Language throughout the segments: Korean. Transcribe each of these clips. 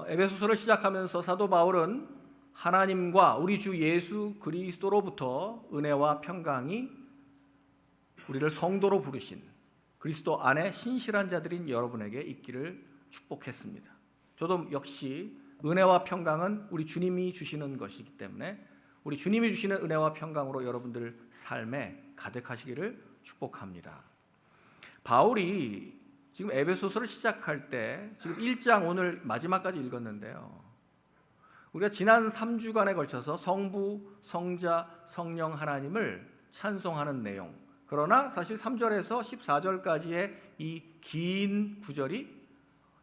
에베소서를 시작하면서 사도 바울은 하나님과 우리 주 예수 그리스도로부터 은혜와 평강이 우리를 성도로 부르신 그리스도 안에 신실한 자들인 여러분에게 있기를 축복했습니다. 저도 역시 은혜와 평강은 우리 주님이 주시는 것이기 때문에 우리 주님이 주시는 은혜와 평강으로 여러분들 삶에 가득하시기를 축복합니다. 바울이 지금 에베소서를 시작할 때 지금 1장 오늘 마지막까지 읽었는데요. 우리가 지난 3주간에 걸쳐서 성부, 성자, 성령 하나님을 찬송하는 내용, 그러나 사실 3절에서 14절까지의 이 긴 구절이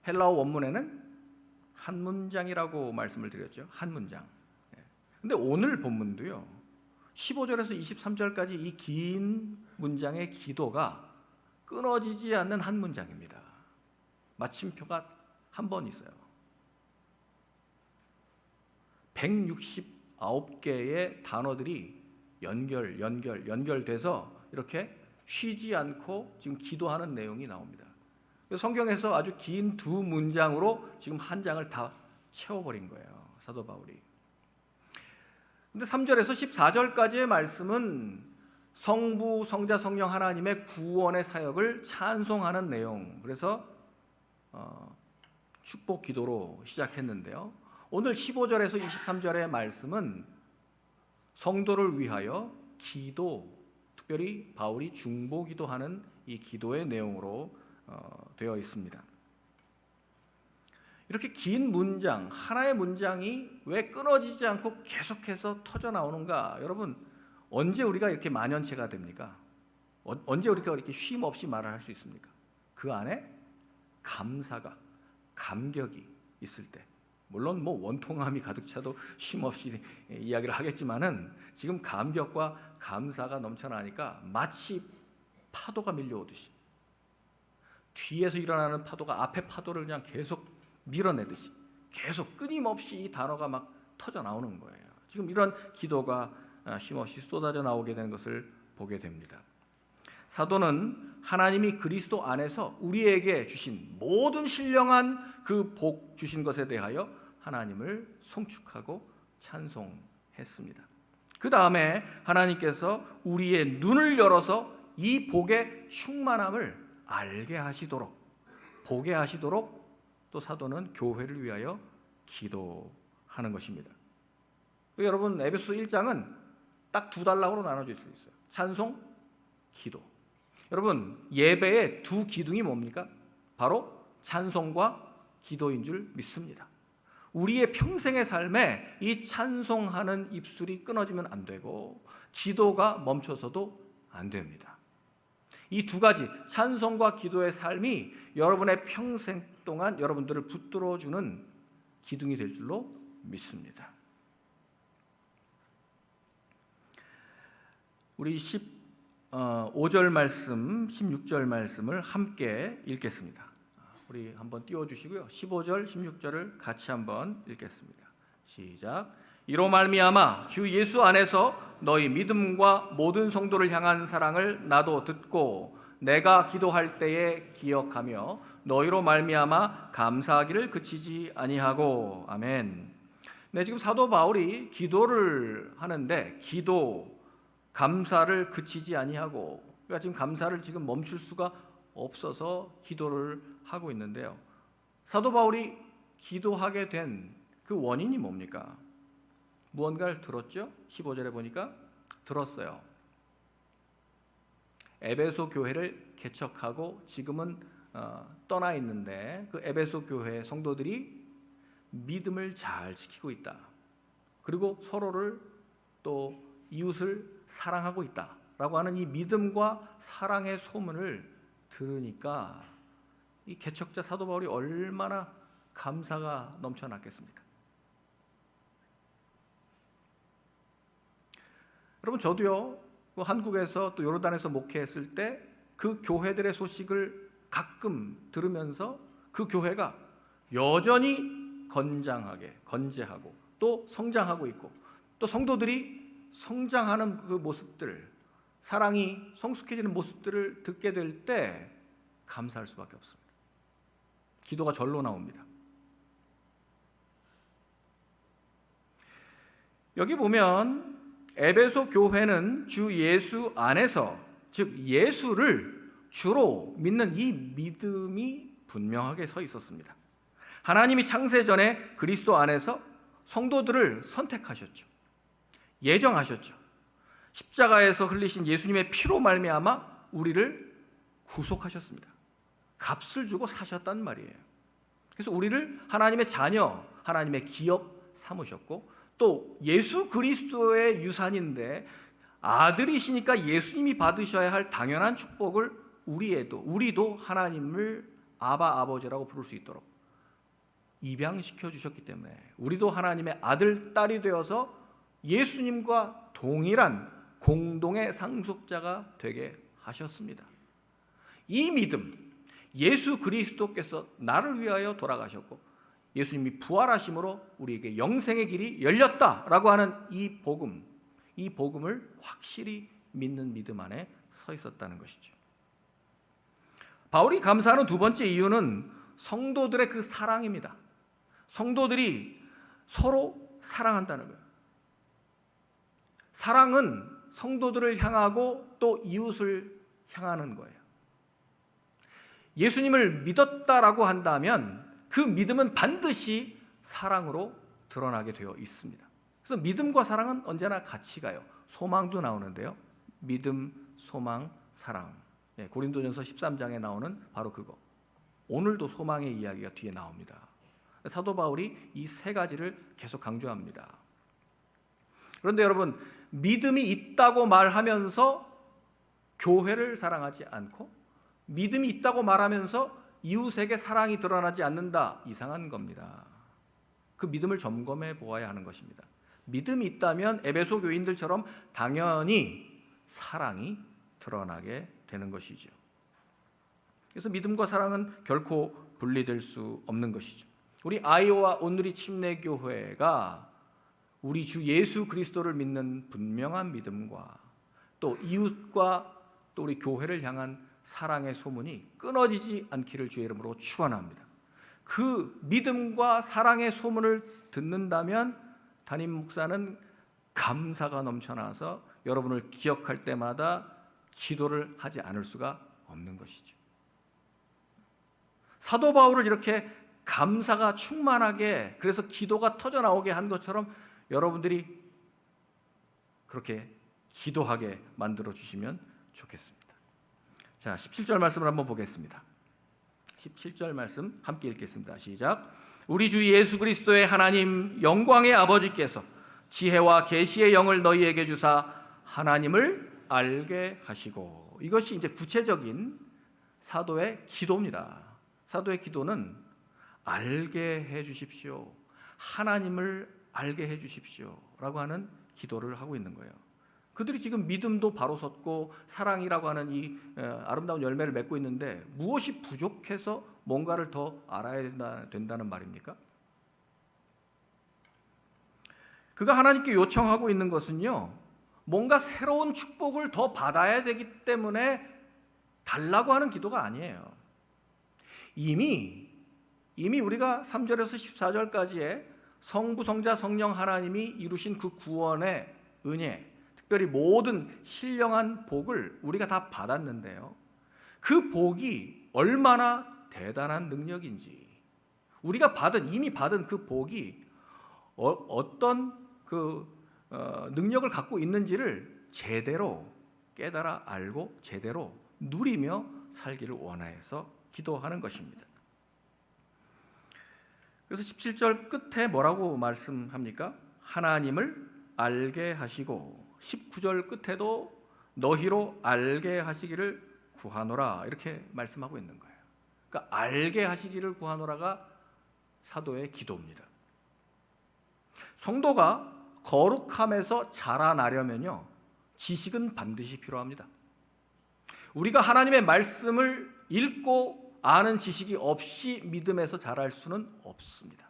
헬라어 원문에는 한 문장이라고 말씀을 드렸죠. 한 문장. 근데 오늘 본문도요. 15절에서 23절까지 이 긴 문장의 기도가 끊어지지 않는 한 문장입니다. 마침표가 한 번 있어요. 169개의 단어들이 연결돼서 이렇게 쉬지 않고 지금 기도하는 내용이 나옵니다. 성경에서 아주 긴 두 문장으로 지금 한 장을 다 채워버린 거예요. 사도 바울이. 근데 3절에서 14절까지의 말씀은 성부, 성자, 성령 하나님의 구원의 사역을 찬송하는 내용. 그래서 축복 기도로 시작했는데요. 오늘 15절에서 23절의 말씀은 성도를 위하여 기도, 특별히 바울이 중보 기도하는 이 기도의 내용으로 되어 있습니다. 이렇게 긴 문장, 하나의 문장이 왜 끊어지지 않고 계속해서 터져 나오는가? 여러분, 언제 우리가 이렇게 만연체가 됩니까? 언제 우리가 이렇게 쉼 없이 말을 할 수 있습니까? 그 안에 감사가, 감격이 있을 때. 물론 뭐 원통함이 가득 차도 쉼 없이 이야기를 하겠지만은 지금 감격과 감사가 넘쳐나니까 마치 파도가 밀려오듯이 뒤에서 일어나는 파도가 앞에 파도를 그냥 계속 밀어내듯이 계속 끊임없이 이 단어가 막 터져 나오는 거예요. 지금 이런 기도가 쉼없이 쏟아져 나오게 되는 것을 보게 됩니다. 사도는 하나님이 그리스도 안에서 우리에게 주신 모든 신령한 그 복 주신 것에 대하여 하나님을 송축하고 찬송했습니다. 그 다음에 하나님께서 우리의 눈을 열어서 이 복의 충만함을 알게 하시도록, 보게 하시도록 또 사도는 교회를 위하여 기도하는 것입니다. 여러분, 에베소 1장은 딱 두 단락으로 나눠질 수 있어요. 찬송, 기도. 여러분, 예배의 두 기둥이 뭡니까? 바로 찬송과 기도인 줄 믿습니다. 우리의 평생의 삶에 이 찬송하는 입술이 끊어지면 안 되고 기도가 멈춰서도 안 됩니다. 이 두 가지 찬송과 기도의 삶이 여러분의 평생 동안 여러분들을 붙들어주는 기둥이 될 줄로 믿습니다. 우리 15절 말씀, 16절 말씀을 함께 읽겠습니다. 우리 한번 띄워주시고요. 15절, 16절을 같이 한번 읽겠습니다. 시작. 이로 말미암아 주 예수 안에서 너희 믿음과 모든 성도를 향한 사랑을 나도 듣고 내가 기도할 때에 기억하며 너희로 말미암아 감사하기를 그치지 아니하고. 아멘. 네, 지금 사도 바울이 기도를 하는데 기도, 감사를 그치지 아니하고, 그러니까 지금 감사를 지금 멈출 수가 없어서 기도를 하고 있는데요. 사도 바울이 기도하게 된 그 원인이 뭡니까? 무언가를 들었죠? 15절에 보니까 들었어요. 에베소 교회를 개척하고 지금은 떠나 있는데 그 에베소 교회 성도들이 믿음을 잘 지키고 있다. 그리고 서로를 또 이웃을 사랑하고 있다라고 하는 이 믿음과 사랑의 소문을 들으니까 이 개척자 사도 바울이 얼마나 감사가 넘쳐났겠습니까? 여러분, 저도요, 한국에서 또 요르단에서 목회했을 때 그 교회들의 소식을 가끔 들으면서 그 교회가 여전히 건재하고 또 성장하고 있고 또 성도들이 성장하는 그 모습들, 사랑이 성숙해지는 모습들을 듣게 될 때 감사할 수밖에 없습니다. 기도가 절로 나옵니다. 여기 보면 에베소 교회는 주 예수 안에서, 즉 예수를 주로 믿는 이 믿음이 분명하게 서 있었습니다. 하나님이 창세 전에 그리스도 안에서 성도들을 선택하셨죠. 예정하셨죠. 십자가에서 흘리신 예수님의 피로 말미암아 우리를 구속하셨습니다. 값을 주고 사셨단 말이에요. 그래서 우리를 하나님의 자녀, 하나님의 기업 삼으셨고, 또 예수 그리스도의 유산인데 아들이시니까 예수님이 받으셔야 할 당연한 축복을 우리도 하나님을 아바 아버지라고 부를 수 있도록 입양시켜 주셨기 때문에 우리도 하나님의 아들, 딸이 되어서 예수님과 동일한 공동의 상속자가 되게 하셨습니다. 이 믿음, 예수 그리스도께서 나를 위하여 돌아가셨고 예수님이 부활하심으로 우리에게 영생의 길이 열렸다라고 하는 이 복음을 확실히 믿는 믿음 안에 서 있었다는 것이죠. 바울이 감사하는 두 번째 이유는 성도들의 그 사랑입니다. 성도들이 서로 사랑한다는 거예요. 사랑은 성도들을 향하고 또 이웃을 향하는 거예요. 예수님을 믿었다라고 한다면 그 믿음은 반드시 사랑으로 드러나게 되어 있습니다. 그래서 믿음과 사랑은 언제나 같이 가요. 소망도 나오는데요. 믿음, 소망, 사랑. 고린도전서 13장에 나오는 바로 그거. 오늘도 소망의 이야기가 뒤에 나옵니다. 사도 바울이 이 세 가지를 계속 강조합니다. 그런데 여러분, 믿음이 있다고 말하면서 교회를 사랑하지 않고 믿음이 있다고 말하면서 이웃에게 사랑이 드러나지 않는다. 이상한 겁니다. 그 믿음을 점검해 보아야 하는 것입니다. 믿음이 있다면 에베소 교인들처럼 당연히 사랑이 드러나게 되는 것이죠. 그래서 믿음과 사랑은 결코 분리될 수 없는 것이죠. 우리 아이오와 온누리 침례교회가 우리 주 예수 그리스도를 믿는 분명한 믿음과 또 이웃과 또 우리 교회를 향한 사랑의 소문이 끊어지지 않기를 주의 이름으로 축원합니다. 그 믿음과 사랑의 소문을 듣는다면 담임 목사는 감사가 넘쳐나서 여러분을 기억할 때마다 기도를 하지 않을 수가 없는 것이죠. 사도 바울을 이렇게 감사가 충만하게, 그래서 기도가 터져 나오게 한 것처럼 여러분들이 그렇게 기도하게 만들어 주시면 좋겠습니다. 자, 17절 말씀을 한번 보겠습니다. 17절 말씀 함께 읽겠습니다. 시작. 우리 주 예수 그리스도의 하나님 영광의 아버지께서 지혜와 계시의 영을 너희에게 주사 하나님을 알게 하시고. 이것이 이제 구체적인 사도의 기도입니다. 사도의 기도는 알게 해 주십시오. 하나님을 알게 해 주십시오. 라고 하는 기도를 하고 있는 거예요. 그들이 지금 믿음도 바로 섰고 사랑이라고 하는 이 아름다운 열매를 맺고 있는데 무엇이 부족해서 뭔가를 더 알아야 된다는 말입니까? 그가 하나님께 요청하고 있는 것은요, 뭔가 새로운 축복을 더 받아야 되기 때문에 달라고 하는 기도가 아니에요. 이미 우리가 3절에서 14절까지의 성부, 성자, 성령 하나님이 이루신 그 구원의 은혜, 특별히 모든 신령한 복을 우리가 다 받았는데요. 그 복이 얼마나 대단한 능력인지, 우리가 이미 받은 그 복이 어떤 능력을 갖고 있는지를 제대로 깨달아 알고 제대로 누리며 살기를 원해서 기도하는 것입니다. 그래서 17절 끝에 뭐라고 말씀합니까? 하나님을 알게 하시고, 19절 끝에도 너희로 알게 하시기를 구하노라, 이렇게 말씀하고 있는 거예요. 그러니까 알게 하시기를 구하노라가 사도의 기도입니다. 성도가 거룩함에서 자라나려면요, 지식은 반드시 필요합니다. 우리가 하나님의 말씀을 읽고 아는 지식이 없이 믿음에서 자랄 수는 없습니다.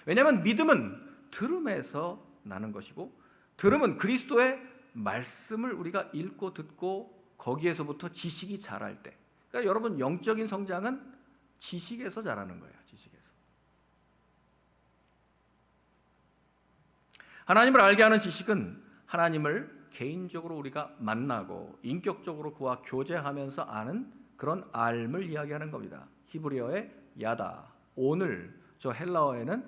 왜냐하면 믿음은 들음에서 나는 것이고, 들음은 그리스도의 말씀을 우리가 읽고 듣고 거기에서부터 지식이 자랄 때, 그러니까 여러분 영적인 성장은 지식에서 자라는 거예요. 지식에서. 하나님을 알게 하는 지식은 하나님을 개인적으로 우리가 만나고 인격적으로 그와 교제하면서 아는 그런 알을 이야기하는 겁니다. 히브리어의 야다, 오늘, 저 헬라어에는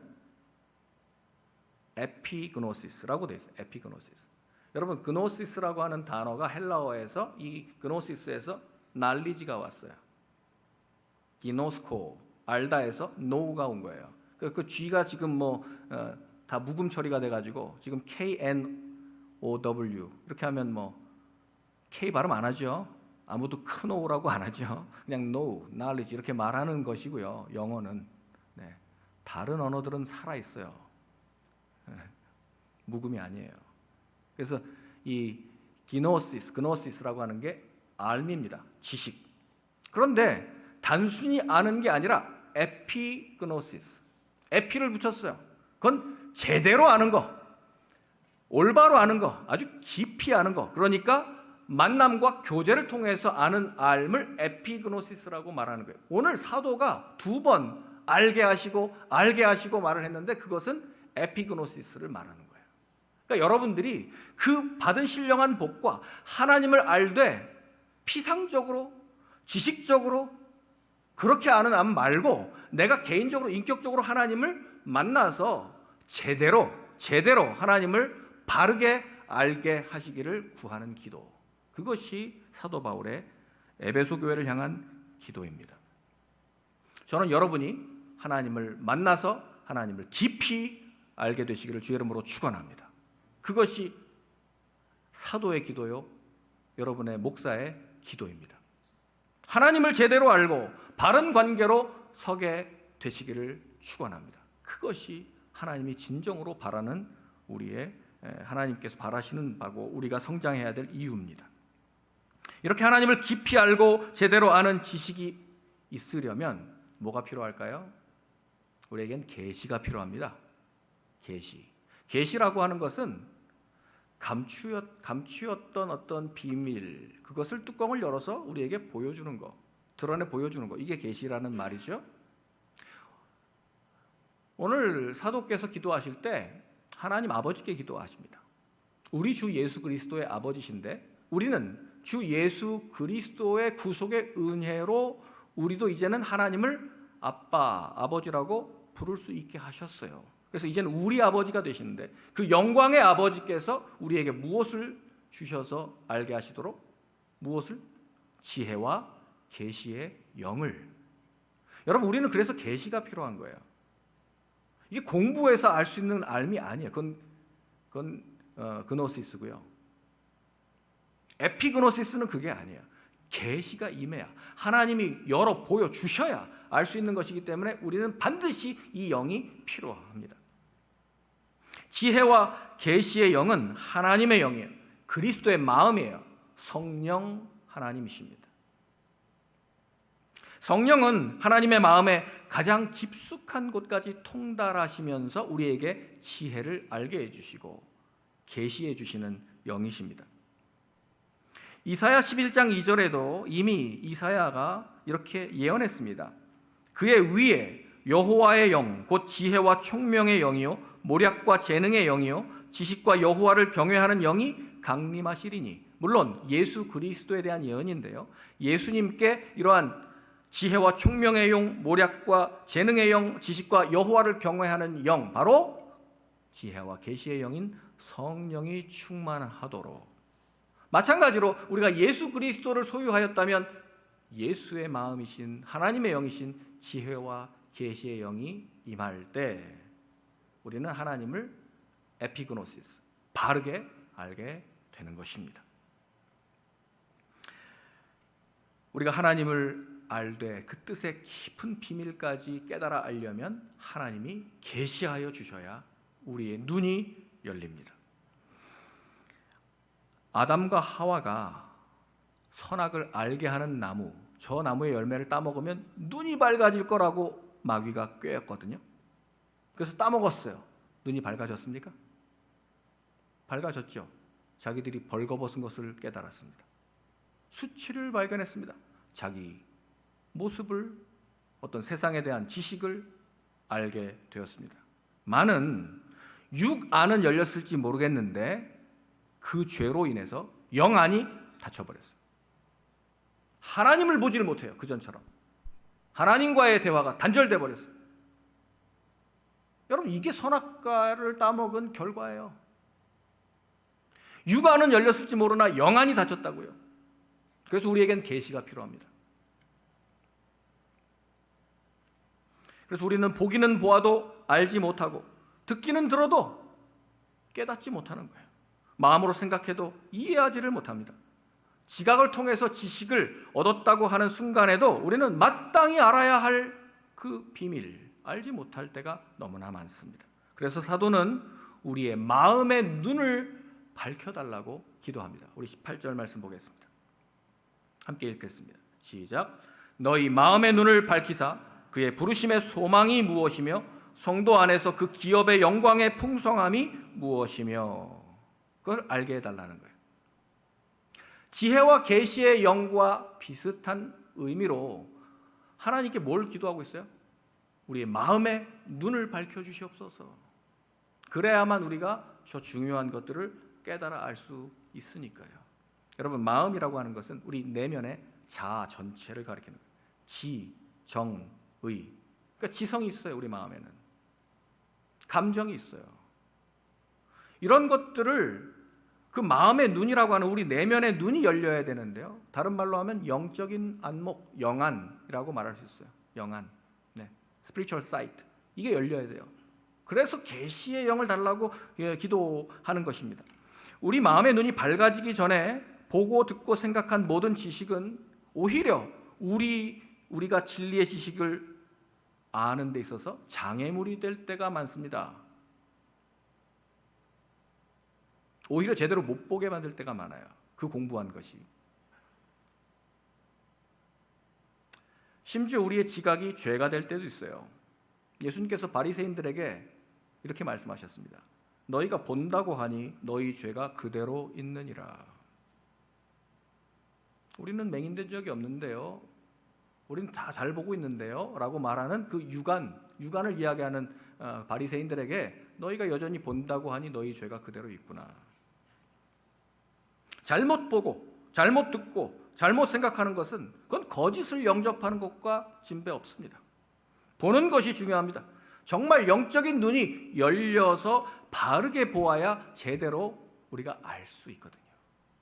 에피그노시스라고 되어 있어요. 에피그노시스. 여러분, 그노시스라고 하는 단어가 헬라어에서, 이 그노시스에서 날리지가 왔어요. 기노스코, 알다에서 노우가 온 거예요. 그 G가 지금 다 묵음 처리가 돼가지고 지금 KNOW 이렇게 하면 K 발음 안 하죠. 아무도 큰 O라고 안 하죠. 그냥 know, knowledge 이렇게 말하는 것이고요. 영어는 다른 언어들은 살아 있어요. 묵음이 아니에요. 그래서 이 그노시스라고 하는 게 알미입니다. 지식. 그런데 단순히 아는 게 아니라 에피그노시스. 에피를 붙였어요. 그건 제대로 아는 거, 올바로 아는 거, 아주 깊이 아는 거. 그러니까 만남과 교제를 통해서 아는 알을 에피그노시스라고 말하는 거예요. 오늘 사도가 2번 알게 하시고 말을 했는데 그것은 에피그노시스를 말하는 거예요. 그러니까 여러분들이 그 받은 신령한 복과 하나님을 알되 피상적으로, 지식적으로 그렇게 아는 안 말고 내가 개인적으로 인격적으로 하나님을 만나서 제대로 하나님을 바르게 알게 하시기를 구하는 기도. 그것이 사도 바울의 에베소 교회를 향한 기도입니다. 저는 여러분이 하나님을 만나서 하나님을 깊이 알게 되시기를 주의 이름으로 축원합니다. 그것이 사도의 기도요, 여러분의 목사의 기도입니다. 하나님을 제대로 알고 바른 관계로 서게 되시기를 축원합니다. 그것이 하나님이 진정으로 바라는 우리의 하나님께서 바라시는 바고 우리가 성장해야 될 이유입니다. 이렇게 하나님을 깊이 알고 제대로 아는 지식이 있으려면 뭐가 필요할까요? 우리에겐 계시가 필요합니다. 계시라고 하는 것은 감추었던 어떤 비밀, 그것을 뚜껑을 열어서 우리에게 보여주는 거, 드러내 보여주는 거, 이게 계시라는 말이죠. 오늘 사도께서 기도하실 때 하나님 아버지께 기도하십니다. 우리 주 예수 그리스도의 아버지신데 우리는 주 예수 그리스도의 구속의 은혜로 우리도 이제는 하나님을 아빠, 아버지라고 부를 수 있게 하셨어요. 그래서 이제는 우리 아버지가 되시는데 그 영광의 아버지께서 우리에게 무엇을 주셔서 알게 하시도록, 무엇을? 지혜와 계시의 영을. 여러분, 우리는 그래서 계시가 필요한 거예요. 이게 공부해서 알 수 있는 알미 아니에요. 그건 그노시스고요. 에피그노시스는 그게 아니에요. 계시가 임해야, 하나님이 열어 보여 주셔야 알 수 있는 것이기 때문에 우리는 반드시 이 영이 필요합니다. 지혜와 계시의 영은 하나님의 영이에요. 그리스도의 마음이에요. 성령 하나님이십니다. 성령은 하나님의 마음에 가장 깊숙한 곳까지 통달하시면서 우리에게 지혜를 알게 해주시고 계시해 주시는 영이십니다. 이사야 11장 2절에도 이미 이사야가 이렇게 예언했습니다. 그의 위에 여호와의 영, 곧 지혜와 총명의 영이요 모략과 재능의 영이요 지식과 여호와를 경외하는 영이 강림하시리니. 물론 예수 그리스도에 대한 예언인데요, 예수님께 이러한 지혜와 총명의 영, 모략과 재능의 영, 지식과 여호와를 경외하는 영, 바로 지혜와 계시의 영인 성령이 충만하도록. 마찬가지로 우리가 예수 그리스도를 소유하였다면 예수의 마음이신 하나님의 영이신 지혜와 계시의 영이 임할 때 우리는 하나님을 에피그노시스, 바르게 알게 되는 것입니다. 우리가 하나님을 알되 그 뜻의 깊은 비밀까지 깨달아 알려면 하나님이 계시하여 주셔야 우리의 눈이 열립니다. 아담과 하와가 선악을 알게 하는 나무, 저 나무의 열매를 따먹으면 눈이 밝아질 거라고 마귀가 꾀었거든요. 그래서 따먹었어요. 눈이 밝아졌습니까? 밝아졌죠. 자기들이 벌거벗은 것을 깨달았습니다. 수치를 발견했습니다. 자기 모습을, 어떤 세상에 대한 지식을 알게 되었습니다. 많은 육안은 열렸을지 모르겠는데 그 죄로 인해서 영안이 닫혀버렸어요. 하나님을 보지를 못해요. 그전처럼 하나님과의 대화가 단절돼 버렸어요. 여러분, 이게 선악과를 따먹은 결과예요. 육안은 열렸을지 모르나 영안이 닫혔다고요. 그래서 우리에겐 계시가 필요합니다. 그래서 우리는 보기는 보아도 알지 못하고 듣기는 들어도 깨닫지 못하는 거예요. 마음으로 생각해도 이해하지를 못합니다. 지각을 통해서 지식을 얻었다고 하는 순간에도 우리는 마땅히 알아야 할 그 비밀, 알지 못할 때가 너무나 많습니다. 그래서 사도는 우리의 마음의 눈을 밝혀달라고 기도합니다. 우리 18절 말씀 보겠습니다. 함께 읽겠습니다. 시작. 너희 마음의 눈을 밝히사 그의 부르심의 소망이 무엇이며 성도 안에서 그 기업의 영광의 풍성함이 무엇이며 그걸 알게 해달라는 거예요. 지혜와 계시의 영과 비슷한 의미로 하나님께 뭘 기도하고 있어요? 우리의 마음의 눈을 밝혀주시옵소서. 그래야만 우리가 저 중요한 것들을 깨달아 알 수 있으니까요. 여러분, 마음이라고 하는 것은 우리 내면의 자아 전체를 가리키는 거예요. 지, 정, 의. 그러니까 지성이 있어요. 우리 마음에는 감정이 있어요. 이런 것들을 그 마음의 눈이라고 하는 우리 내면의 눈이 열려야 되는데요. 다른 말로 하면 영적인 안목, 영안이라고 말할 수 있어요. 영안, spiritual sight. 이게 열려야 돼요. 그래서 계시의 영을 달라고 기도하는 것입니다. 우리 마음의 눈이 밝아지기 전에 보고 듣고 생각한 모든 지식은 오히려 우리가 진리의 지식을 아는 데 있어서 장애물이 될 때가 많습니다. 오히려 제대로 못 보게 만들 때가 많아요. 그 공부한 것이. 심지어 우리의 지각이 죄가 될 때도 있어요. 예수님께서 바리새인들에게 이렇게 말씀하셨습니다. 너희가 본다고 하니 너희 죄가 그대로 있느니라. 우리는 맹인된 적이 없는데요. 우리는 다 잘 보고 있는데요. 라고 말하는 그 유관을 이야기하는 바리새인들에게 너희가 여전히 본다고 하니 너희 죄가 그대로 있구나. 잘못 보고 잘못 듣고 잘못 생각하는 것은 그건 거짓을 영접하는 것과 진배 없습니다. 보는 것이 중요합니다. 정말 영적인 눈이 열려서 바르게 보아야 제대로 우리가 알 수 있거든요.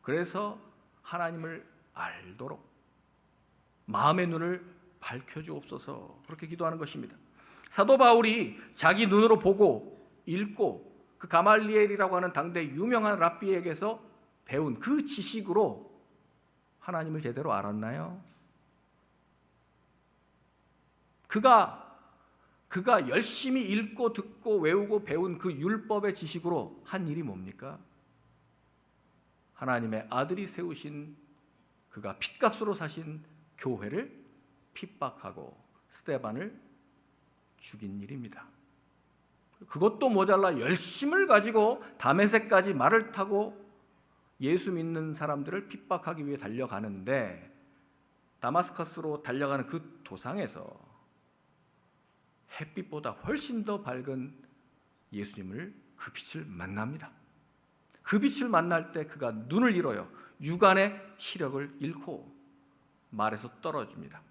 그래서 하나님을 알도록 마음의 눈을 밝혀주옵소서, 그렇게 기도하는 것입니다. 사도 바울이 자기 눈으로 보고 읽고 그 가말리엘이라고 하는 당대 유명한 랍비에게서 배운 그 지식으로 하나님을 제대로 알았나요? 그가 열심히 읽고 듣고 외우고 배운 그 율법의 지식으로 한 일이 뭡니까? 하나님의 아들이 세우신, 그가 핏값으로 사신 교회를 핍박하고 스데반을 죽인 일입니다. 그것도 모자라 열심을 가지고 다메섹까지 말을 타고 예수 믿는 사람들을 핍박하기 위해 달려가는데 다마스커스로 달려가는 그 도상에서 햇빛보다 훨씬 더 밝은 예수님을, 그 빛을 만납니다. 그 빛을 만날 때 그가 눈을 잃어요. 육안의 시력을 잃고 말에서 떨어집니다.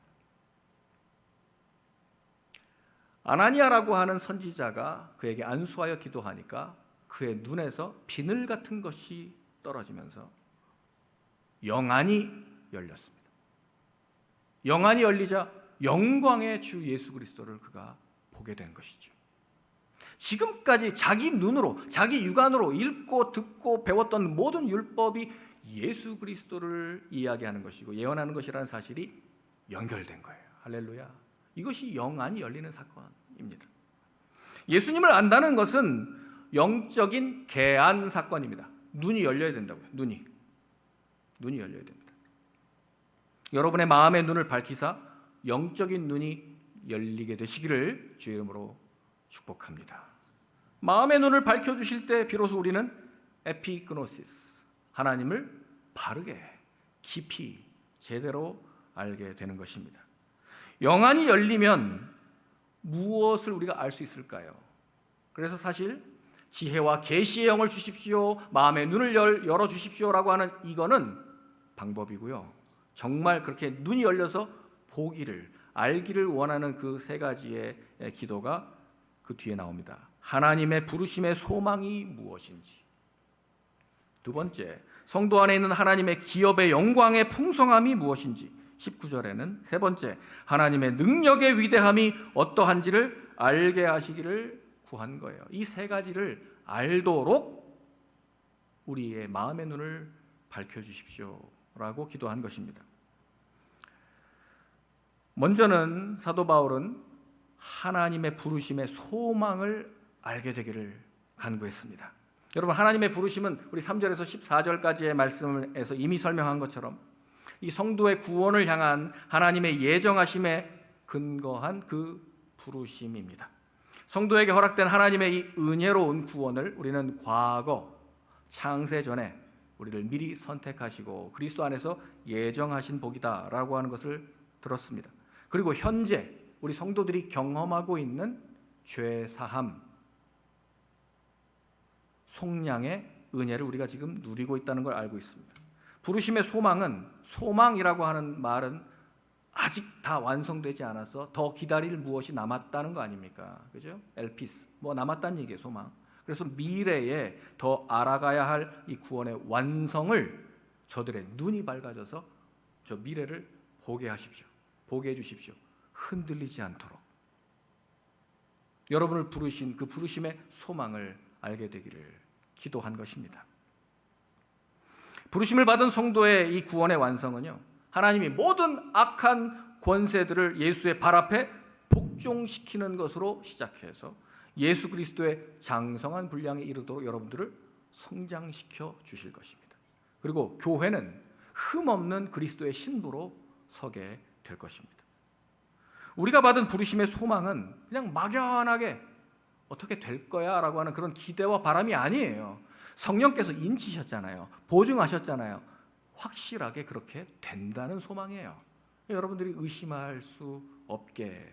아나니아라고 하는 선지자가 그에게 안수하여 기도하니까 그의 눈에서 비늘 같은 것이 떨어지면서 영안이 열렸습니다. 영안이 열리자 영광의 주 예수 그리스도를 그가 보게 된 것이죠. 지금까지 자기 눈으로, 자기 육안으로 읽고 듣고 배웠던 모든 율법이 예수 그리스도를 이야기하는 것이고 예언하는 것이라는 사실이 연결된 거예요. 할렐루야. 이것이 영안이 열리는 사건입니다. 예수님을 안다는 것은 영적인 개안 사건입니다. 눈이 열려야 된다고요. 눈이 열려야 됩니다. 여러분의 마음의 눈을 밝히사 영적인 눈이 열리게 되시기를 주의 이름으로 축복합니다. 마음의 눈을 밝혀주실 때 비로소 우리는 에피그노시스, 하나님을 바르게 깊이 제대로 알게 되는 것입니다. 영안이 열리면 무엇을 우리가 알 수 있을까요? 그래서 사실 지혜와 계시의 영을 주십시오. 마음의 눈을 열어 주십시오라고 하는 이거는 방법이고요. 정말 그렇게 눈이 열려서 보기를 알기를 원하는 그 세 가지의 기도가 그 뒤에 나옵니다. 하나님의 부르심의 소망이 무엇인지. 두 번째, 성도 안에 있는 하나님의 기업의 영광의 풍성함이 무엇인지. 19절에는 세 번째, 하나님의 능력의 위대함이 어떠한지를 알게 하시기를 구한 거예요. 이 세 가지를 알도록 우리의 마음의 눈을 밝혀주십시오라고 기도한 것입니다. 먼저는 사도 바울은 하나님의 부르심의 소망을 알게 되기를 간구했습니다. 여러분, 하나님의 부르심은 우리 3절에서 14절까지의 말씀에서 이미 설명한 것처럼 이 성도의 구원을 향한 하나님의 예정하심에 근거한 그 부르심입니다. 성도에게 허락된 하나님의 이 은혜로운 구원을 우리는 과거 창세 전에 우리를 미리 선택하시고 그리스도 안에서 예정하신 복이다라고 하는 것을 들었습니다. 그리고 현재 우리 성도들이 경험하고 있는 죄 사함, 속량의 은혜를 우리가 지금 누리고 있다는 걸 알고 있습니다. 부르심의 소망은, 소망이라고 하는 말은 아직 다 완성되지 않아서 더 기다릴 무엇이 남았다는 거 아닙니까? 그죠? 엘피스, 뭐 남았다는 얘기예요, 소망. 그래서 미래에 더 알아가야 할 이 구원의 완성을 저들의 눈이 밝아져서 저 미래를 보게 하십시오. 보게 해주십시오. 흔들리지 않도록. 여러분을 부르신 그 부르심의 소망을 알게 되기를 기도한 것입니다. 부르심을 받은 성도의 이 구원의 완성은요, 하나님이 모든 악한 권세들을 예수의 발 앞에 복종시키는 것으로 시작해서 예수 그리스도의 장성한 분량에 이르도록 여러분들을 성장시켜 주실 것입니다. 그리고 교회는 흠없는 그리스도의 신부로 서게 될 것입니다. 우리가 받은 부르심의 소망은 그냥 막연하게 어떻게 될 거야 라고 하는 그런 기대와 바람이 아니에요. 성령께서 인치셨잖아요. 보증하셨잖아요. 확실하게 그렇게 된다는 소망이에요. 여러분들이 의심할 수 없게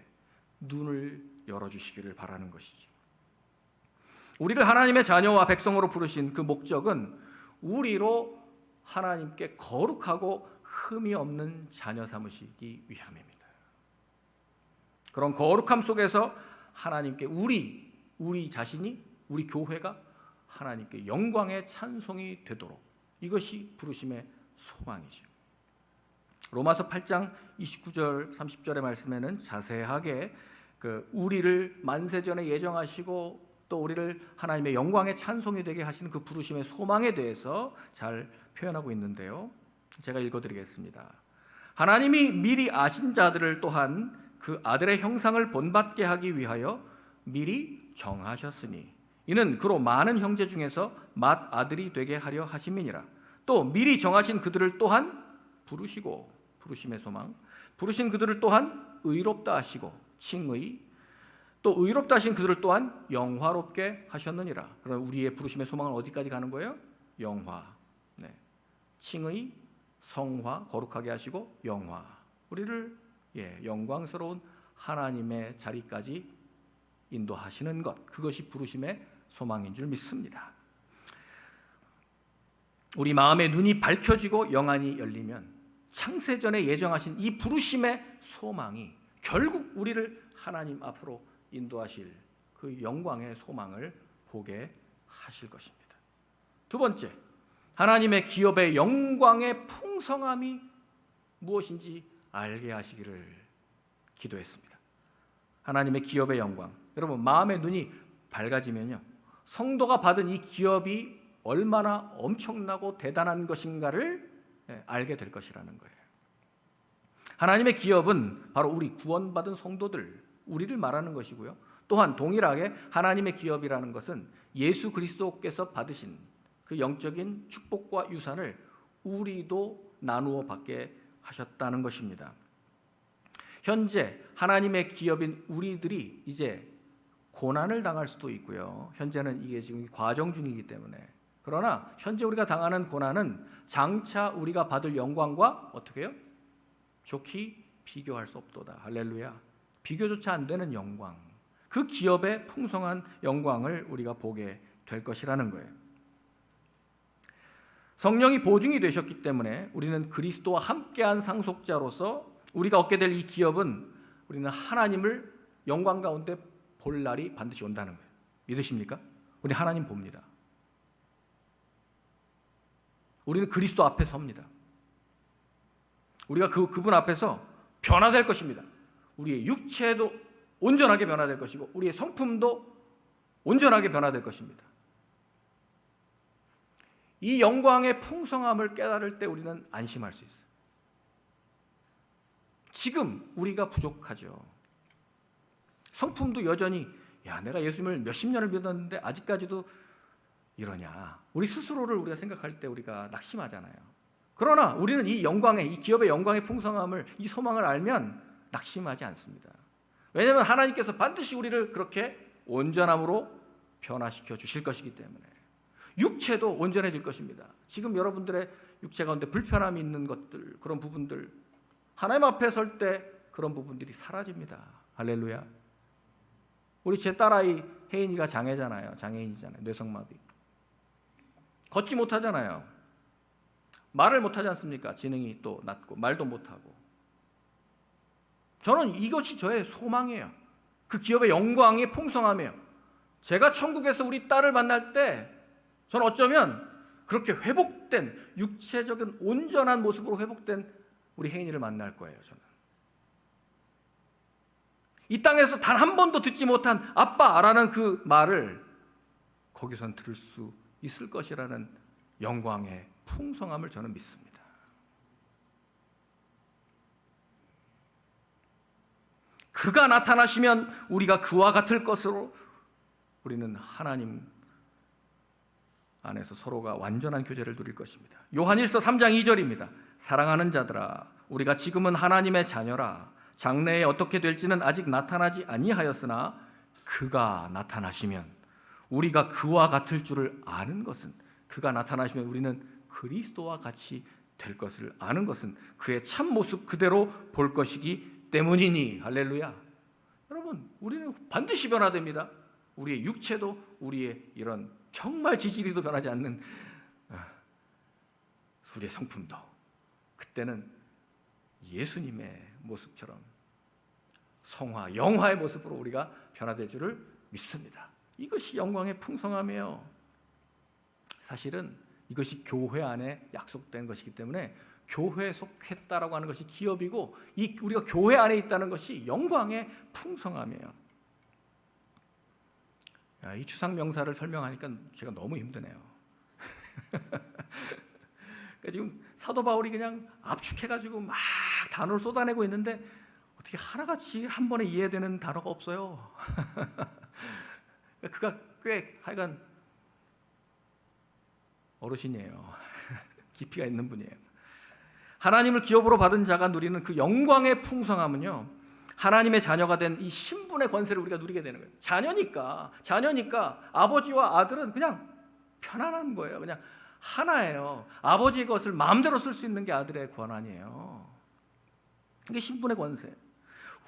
눈을 열어주시기를 바라는 것이죠. 우리를 하나님의 자녀와 백성으로 부르신 그 목적은 우리로 하나님께 거룩하고 흠이 없는 자녀 삼으시기 위함입니다. 그런 거룩함 속에서 하나님께 우리 자신이, 우리 교회가 하나님께 영광의 찬송이 되도록, 이것이 부르심의 소망이죠. 로마서 8장 29절 30절의 말씀에는 자세하게 우리를 만세전에 예정하시고 또 우리를 하나님의 영광의 찬송이 되게 하시는 그 부르심의 소망에 대해서 잘 표현하고 있는데요. 제가 읽어드리겠습니다. 하나님이 미리 아신 자들을 또한 그 아들의 형상을 본받게 하기 위하여 미리 정하셨으니 이는 그로 많은 형제 중에서 맏아들이 되게 하려 하심이니라. 또 미리 정하신 그들을 또한 부르시고, 부르심의 소망, 부르신 그들을 또한 의롭다 하시고 칭의, 또 의롭다 하신 그들을 또한 영화롭게 하셨느니라. 그럼 우리의 부르심의 소망은 어디까지 가는 거예요? 영화, 칭의, 성화, 거룩하게 하시고 영화, 우리를 영광스러운 하나님의 자리까지 인도하시는 것, 그것이 부르심의 소망인 줄 믿습니다. 우리 마음의 눈이 밝혀지고 영안이 열리면 창세전에 예정하신 이 부르심의 소망이 결국 우리를 하나님 앞으로 인도하실 그 영광의 소망을 보게 하실 것입니다. 두 번째, 하나님의 기업의 영광의 풍성함이 무엇인지 알게 하시기를 기도했습니다. 하나님의 기업의 영광, 여러분 마음의 눈이 밝아지면요, 성도가 받은 이 기업이 얼마나 엄청나고 대단한 것인가를 알게 될 것이라는 거예요. 하나님의 기업은 바로 우리 구원받은 성도들, 우리를 말하는 것이고요. 또한 동일하게 하나님의 기업이라는 것은 예수 그리스도께서 받으신 그 영적인 축복과 유산을 우리도 나누어 받게 하셨다는 것입니다. 현재 하나님의 기업인 우리들이 이제 고난을 당할 수도 있고요. 현재는 이게 지금 과정 중이기 때문에. 그러나 현재 우리가 당하는 고난은 장차 우리가 받을 영광과 어떻게 해요? 좋게 비교할 수 없도다. 할렐루야. 비교조차 안 되는 영광, 그 기업의 풍성한 영광을 우리가 보게 될 것이라는 거예요. 성령이 보증이 되셨기 때문에 우리는 그리스도와 함께한 상속자로서 우리가 얻게 될 이 기업은 우리는 하나님을 영광 가운데 볼 날이 반드시 온다는 거예요. 믿으십니까? 우리 하나님 봅니다. 우리는 그리스도 앞에 섭니다. 우리가 그분 앞에서 변화될 것입니다. 우리의 육체도 온전하게 변화될 것이고 우리의 성품도 온전하게 변화될 것입니다. 이 영광의 풍성함을 깨달을 때 우리는 안심할 수 있어요. 지금 우리가 부족하죠. 성품도 여전히 내가 예수님을 몇십 년을 믿었는데 아직까지도 이러냐. 우리 스스로를 우리가 생각할 때 우리가 낙심하잖아요. 그러나 우리는 이 영광의, 이 기업의 영광의 풍성함을, 이 소망을 알면 낙심하지 않습니다. 왜냐하면 하나님께서 반드시 우리를 그렇게 온전함으로 변화시켜 주실 것이기 때문에 육체도 온전해질 것입니다. 지금 여러분들의 육체 가운데 불편함이 있는 것들, 그런 부분들 하나님 앞에 설 때 그런 부분들이 사라집니다. 할렐루야. 우리 제 딸아이 혜인이가 장애인이잖아요. 뇌성마비. 걷지 못하잖아요. 말을 못하지 않습니까? 지능이 또 낮고 말도 못하고. 저는 이것이 저의 소망이에요. 그 기업의 영광이 풍성함이에요. 제가 천국에서 우리 딸을 만날 때 저는 어쩌면 그렇게 회복된 육체적인 온전한 모습으로 회복된 우리 혜인이를 만날 거예요. 저는 이 땅에서 단 한 번도 듣지 못한 아빠라는 그 말을 거기선 들을 수 있을 것이라는 영광의 풍성함을 저는 믿습니다. 그가 나타나시면 우리가 그와 같을 것으로 우리는 하나님 안에서 서로가 완전한 교제를 누릴 것입니다. 요한일서 3장 2절입니다. 사랑하는 자들아, 우리가 지금은 하나님의 자녀라. 장래에 어떻게 될지는 아직 나타나지 아니하였으나 그가 나타나시면 우리가 그와 같을 줄을 아는 것은, 그가 나타나시면 우리는 그리스도와 같이 될 것을 아는 것은 그의 참 모습 그대로 볼 것이기 때문이니. 할렐루야. 여러분, 우리는 반드시 변화됩니다. 우리의 육체도, 우리의 이런 정말 지지리도 변하지 않는 우리의 성품도 그때는 예수님의 모습처럼 성화, 영화의 모습으로 우리가 변화될 줄을 믿습니다. 이것이 영광의 풍성함이에요. 사실은 이것이 교회 안에 약속된 것이기 때문에 교회에 속했다라고 하는 것이 기업이고, 우리가 교회 안에 있다는 것이 영광의 풍성함이에요. 이 추상 명사를 설명하니까 제가 너무 힘드네요. 그러니까 지금 사도 바울이 그냥 압축해가지고 막 단어를 쏟아내고 있는데 어떻게 하나같이 한 번에 이해되는 단어가 없어요. 그가 꽤 하여간 어르신이에요. 깊이가 있는 분이에요. 하나님을 기업으로 받은 자가 누리는 그 영광의 풍성함은요, 하나님의 자녀가 된 이 신분의 권세를 우리가 누리게 되는 거예요. 자녀니까 아버지와 아들은 그냥 편안한 거예요. 그냥 하나예요. 아버지의 것을 마음대로 쓸 수 있는 게 아들의 권한이에요. 이게 신분의 권세.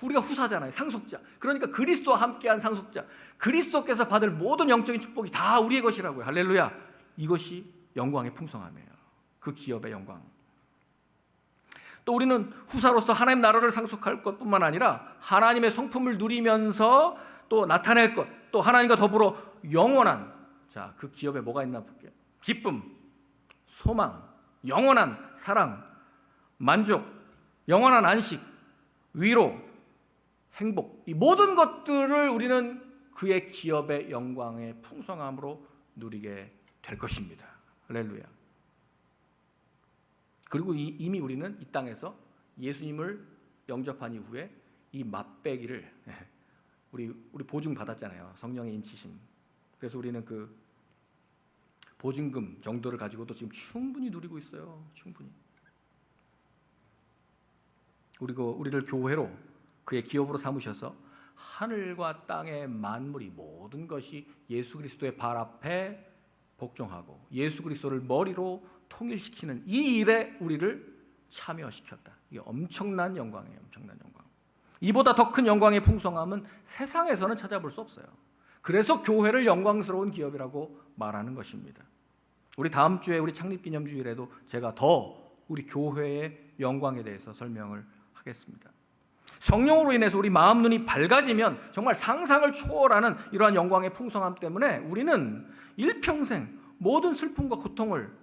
우리가 후사잖아요. 상속자. 그러니까 그리스도와 함께한 상속자. 그리스도께서 받을 모든 영적인 축복이 다 우리의 것이라고요. 할렐루야. 이것이 영광의 풍성함이에요. 그 기업의 영광. 또 우리는 후사로서 하나님 나라를 상속할 것뿐만 아니라 하나님의 성품을 누리면서 또 나타낼 것, 또 하나님과 더불어 영원한, 자, 그 기업에 뭐가 있나 볼게요. 기쁨, 소망, 영원한 사랑, 만족, 영원한 안식, 위로, 행복, 이 모든 것들을 우리는 그의 기업의 영광의 풍성함으로 누리게 될 것입니다. 할렐루야. 그리고 이미 우리는 이 땅에서 예수님을 영접한 이후에 이 맛배기를 우리 보증 받았잖아요. 성령의 인치심. 그래서 우리는 그 보증금 정도를 가지고도 지금 충분히 누리고 있어요. 충분히. 그리고 우리를 교회로 그의 기업으로 삼으셔서 하늘과 땅의 만물이 모든 것이 예수 그리스도의 발 앞에 복종하고 예수 그리스도를 머리로 통일시키는 이 일에 우리를 참여시켰다. 이게 엄청난 영광이에요. 엄청난 영광. 이보다 더 큰 영광의 풍성함은 세상에서는 찾아볼 수 없어요. 그래서 교회를 영광스러운 기업이라고 말하는 것입니다. 우리 다음 주에 우리 창립기념주일에도 제가 더 우리 교회의 영광에 대해서 설명을 하겠습니다. 성령으로 인해서 우리 마음 눈이 밝아지면 정말 상상을 초월하는 이러한 영광의 풍성함 때문에 우리는 일평생 모든 슬픔과 고통을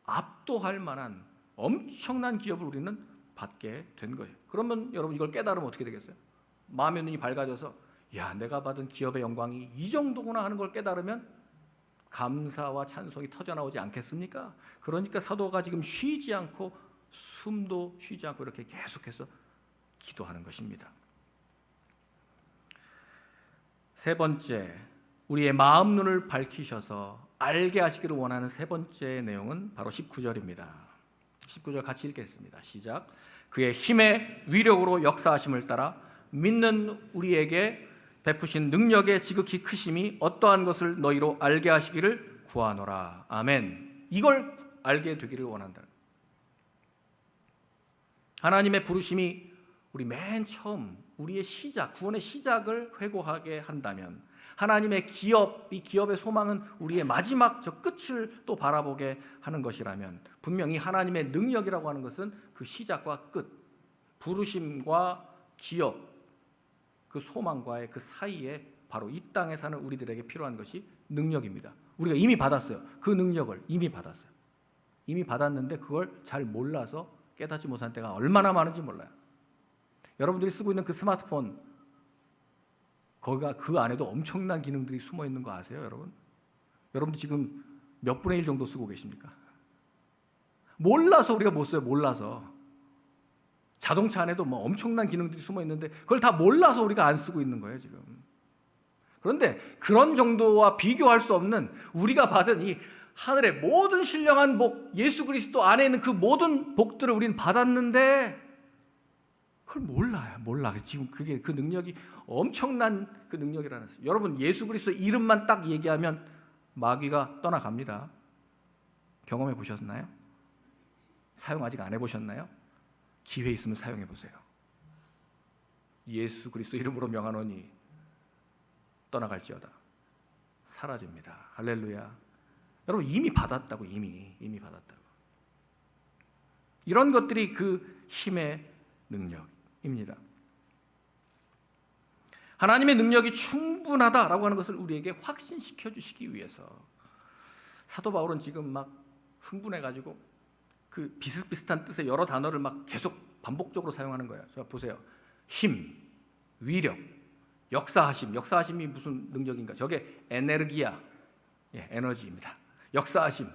압도할 만한 엄청난 기업을 우리는 받게 된 거예요. 그러면 여러분 이걸 깨달으면 어떻게 되겠어요? 마음의 눈이 밝아져서 야, 내가 받은 기업의 영광이 이 정도구나 하는 걸 깨달으면 감사와 찬송이 터져나오지 않겠습니까? 그러니까 사도가 지금 쉬지 않고 숨도 쉬지 않고 이렇게 계속해서 기도하는 것입니다. 세 번째, 우리의 마음 눈을 밝히셔서 알게 하시기를 원하는 세 번째 내용은 바로 19절입니다. 19절 같이 읽겠습니다. 시작. 그의 힘의 위력으로 역사하심을 따라 믿는 우리에게 베푸신 능력의 지극히 크심이 어떠한 것을 너희로 알게 하시기를 구하노라. 아멘. 이걸 알게 되기를 원한다. 하나님의 부르심이 우리 맨 처음 우리의 시작, 구원의 시작을 회고하게 한다면 하나님의 기업, 이 기업의 소망은 우리의 마지막 저 끝을 또 바라보게 하는 것이라면 분명히 하나님의 능력이라고 하는 것은 그 시작과 끝, 부르심과 기업, 그 소망과의 그 사이에 바로 이 땅에 사는 우리들에게 필요한 것이 능력입니다. 우리가 이미 받았어요. 그 능력을 이미 받았어요. 이미 받았는데 그걸 잘 몰라서 깨닫지 못한 때가 얼마나 많은지 몰라요. 여러분들이 쓰고 있는 그 스마트폰, 거기가 그 안에도 엄청난 기능들이 숨어 있는 거 아세요, 여러분? 여러분들 지금 몇 분의 1 정도 쓰고 계십니까? 몰라서 우리가 못 써요. 몰라서. 자동차 안에도 뭐 엄청난 기능들이 숨어 있는데 그걸 다 몰라서 우리가 안 쓰고 있는 거예요, 지금. 그런데 그런 정도와 비교할 수 없는 우리가 받은 이 하늘의 모든 신령한 복, 예수 그리스도 안에 있는 그 모든 복들을 우리는 받았는데 그걸 몰라요. 몰라. 지금 그게 그 능력이 엄청난 그 능력이라는 거예요. 여러분 예수 그리스도 이름만 딱 얘기하면 마귀가 떠나갑니다. 경험해 보셨나요? 사용 아직 안 해보셨나요? 기회 있으면 사용해 보세요. 예수 그리스도 이름으로 명하노니 떠나갈지어다. 사라집니다. 할렐루야. 여러분 이미 받았다고. 이미 받았다고. 이런 것들이 그 힘의 능력입니다. 하나님의 능력이 충분하다라고 하는 것을 우리에게 확신시켜 주시기 위해서 사도 바울은 지금 막 흥분해가지고 그 비슷비슷한 뜻의 여러 단어를 막 계속 반복적으로 사용하는 거예요. 자, 보세요. 힘, 위력, 역사하심. 역사하심이 무슨 능력인가? 저게 에네르기야. 예, 에너지입니다. 역사하심.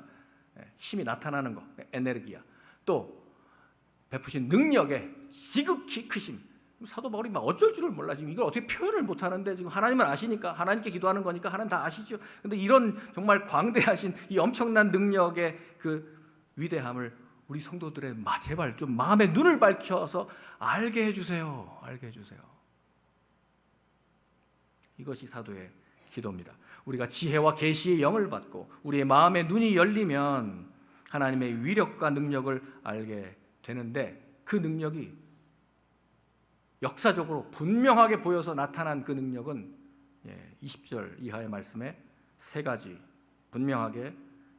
예, 힘이 나타나는 거. 에네르기야. 또 베푸신 능력의 지극히 크심. 사도 바울이 막 어쩔 줄을 몰라. 지금 이걸 어떻게 표현을 못 하는데 지금 하나님을 아시니까 하나님께 기도하는 거니까 하나님 다 아시죠. 근데 이런 정말 광대하신 이 엄청난 능력의 그 위대함을 우리 성도들의 제발 좀 마음의 눈을 밝혀서 알게 해주세요. 알게 해주세요. 이것이 사도의 기도입니다. 우리가 지혜와 계시의 영을 받고 우리의 마음의 눈이 열리면 하나님의 위력과 능력을 알게 되는데 그 능력이 역사적으로 분명하게 보여서 나타난 그 능력은 20절 이하의 말씀에 세 가지 분명하게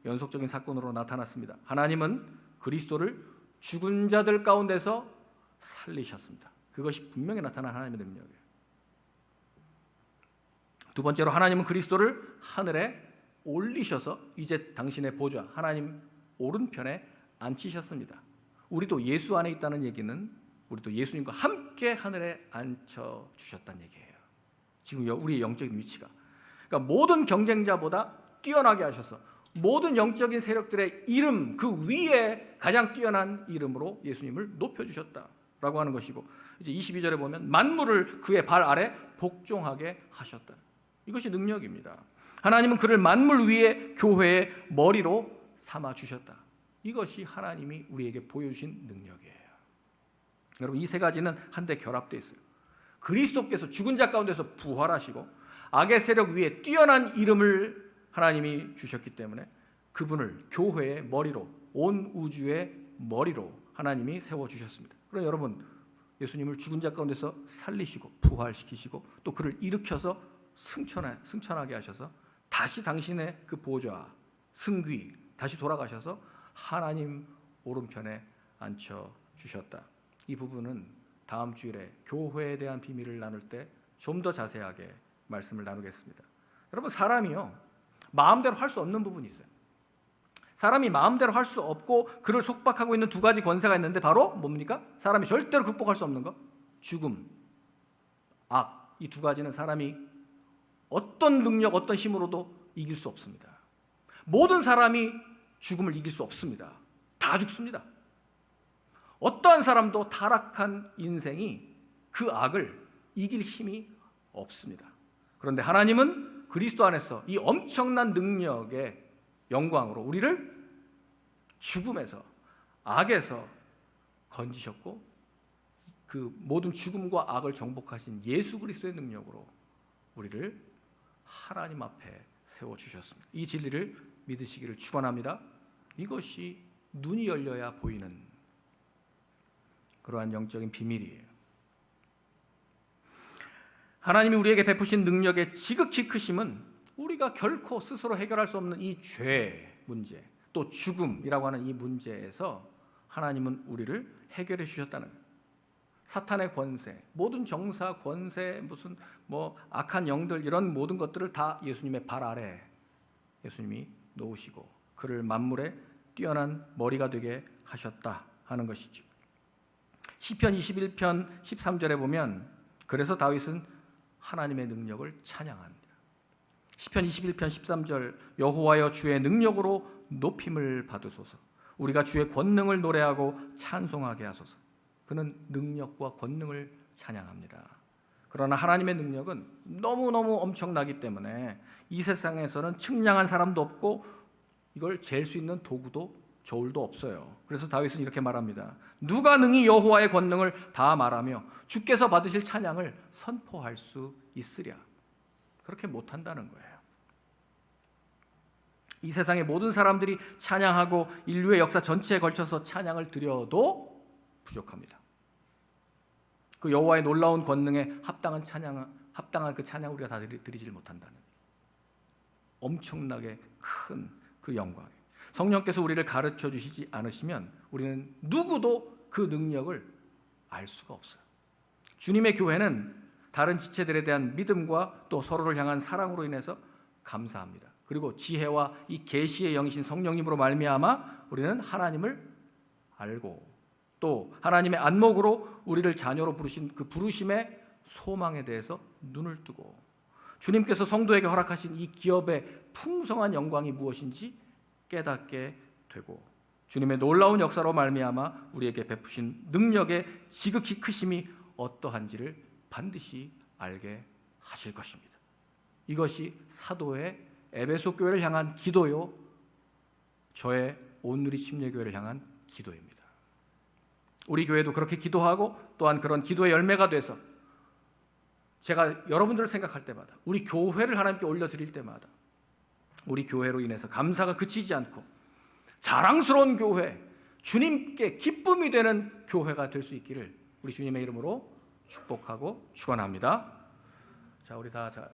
연속적인 사건으로 나타났습니다. 하나님은 그리스도를 죽은 자들 가운데서 살리셨습니다. 그것이 분명히 나타난 하나님의 능력이에요. 두 번째로 하나님은 그리스도를 하늘에 올리셔서 이제 당신의 보좌 하나님 오른편에 앉히셨습니다. 우리도 예수 안에 있다는 얘기는 우리도 예수님과 함께 하늘에 앉혀주셨다는 얘기예요. 지금 우리의 영적인 위치가. 그러니까 모든 경쟁자보다 뛰어나게 하셔서 모든 영적인 세력들의 이름 그 위에 가장 뛰어난 이름으로 예수님을 높여주셨다라고 하는 것이고 이제 22절에 보면 만물을 그의 발 아래 복종하게 하셨다. 이것이 능력입니다. 하나님은 그를 만물 위에 교회의 머리로 삼아주셨다. 이것이 하나님이 우리에게 보여주신 능력이에요. 여러분 이 세 가지는 한데 결합되어 있어요. 그리스도께서 죽은 자 가운데서 부활하시고 악의 세력 위에 뛰어난 이름을 하나님이 주셨기 때문에 그분을 교회의 머리로 온 우주의 머리로 하나님이 세워주셨습니다. 그럼 여러분 예수님을 죽은 자 가운데서 살리시고 부활시키시고 또 그를 일으켜서 승천하게 하셔서 다시 당신의 그 보좌, 승귀 다시 돌아가셔서 하나님 오른편에 앉혀 주셨다. 이 부분은 다음 주일에 교회에 대한 비밀을 나눌 때 좀 더 자세하게 말씀을 나누겠습니다. 여러분, 사람이요 마음대로 할 수 없는 부분이 있어요. 사람이 마음대로 할 수 없고 그를 속박하고 있는 두 가지 권세가 있는데 바로 뭡니까? 사람이 절대로 극복할 수 없는 것, 죽음, 악. 이 두 가지는 사람이 어떤 능력, 어떤 힘으로도 이길 수 없습니다. 모든 사람이 죽음을 이길 수 없습니다. 다 죽습니다. 어떠한 사람도 타락한 인생이 그 악을 이길 힘이 없습니다. 그런데 하나님은 그리스도 안에서 이 엄청난 능력의 영광으로 우리를 죽음에서, 악에서 건지셨고 그 모든 죽음과 악을 정복하신 예수 그리스도의 능력으로 우리를 하나님 앞에 세워주셨습니다. 이 진리를 믿으시기를 축원합니다. 이것이 눈이 열려야 보이는 그러한 영적인 비밀이에요. 하나님이 우리에게 베푸신 능력의 지극히 크심은 우리가 결코 스스로 해결할 수 없는 이 죄 문제, 또 죽음이라고 하는 이 문제에서 하나님은 우리를 해결해 주셨다는 거예요. 사탄의 권세, 모든 정사, 권세, 무슨 악한 영들, 이런 모든 것들을 다 예수님의 발 아래 예수님이 놓으시고 그를 만물의 뛰어난 머리가 되게 하셨다 하는 것이죠. 시편 21편 13절에 보면 그래서 다윗은 하나님의 능력을 찬양합니다. 시편 21편 13절 여호와여 주의 능력으로 높임을 받으소서. 우리가 주의 권능을 노래하고 찬송하게 하소서. 그는 능력과 권능을 찬양합니다. 그러나 하나님의 능력은 너무너무 엄청나기 때문에 이 세상에서는 측량한 사람도 없고 이걸 잴 수 있는 도구도 저울도 없어요. 그래서 다윗은 이렇게 말합니다. 누가 능히 여호와의 권능을 다 말하며 주께서 받으실 찬양을 선포할 수 있으랴. 그렇게 못한다는 거예요. 이 세상의 모든 사람들이 찬양하고 인류의 역사 전체에 걸쳐서 찬양을 드려도 부족합니다. 그 여호와의 놀라운 권능에 합당한 그 찬양을 우리가 다 드리지를 못한다는 엄청나게 큰 그 영광. 성령께서 우리를 가르쳐 주시지 않으시면 우리는 누구도 그 능력을 알 수가 없어요. 주님의 교회는 다른 지체들에 대한 믿음과 또 서로를 향한 사랑으로 인해서 감사합니다. 그리고 지혜와 이 계시의 영이신 성령님으로 말미암아 우리는 하나님을 알고 또 하나님의 안목으로 우리를 자녀로 부르신 그 부르심의 소망에 대해서 눈을 뜨고 주님께서 성도에게 허락하신 이 기업의 풍성한 영광이 무엇인지 깨닫게 되고 주님의 놀라운 역사로 말미암아 우리에게 베푸신 능력의 지극히 크심이 어떠한지를 반드시 알게 하실 것입니다. 이것이 사도의 에베소 교회를 향한 기도요, 저의 온누리 침례교회를 향한 기도입니다. 우리 교회도 그렇게 기도하고 또한 그런 기도의 열매가 돼서 제가 여러분들을 생각할 때마다 우리 교회를 하나님께 올려드릴 때마다 우리 교회로 인해서 감사가 그치지 않고 자랑스러운 교회, 주님께 기쁨이 되는 교회가 될 수 있기를 우리 주님의 이름으로 축복하고 축원합니다. 자, 우리 다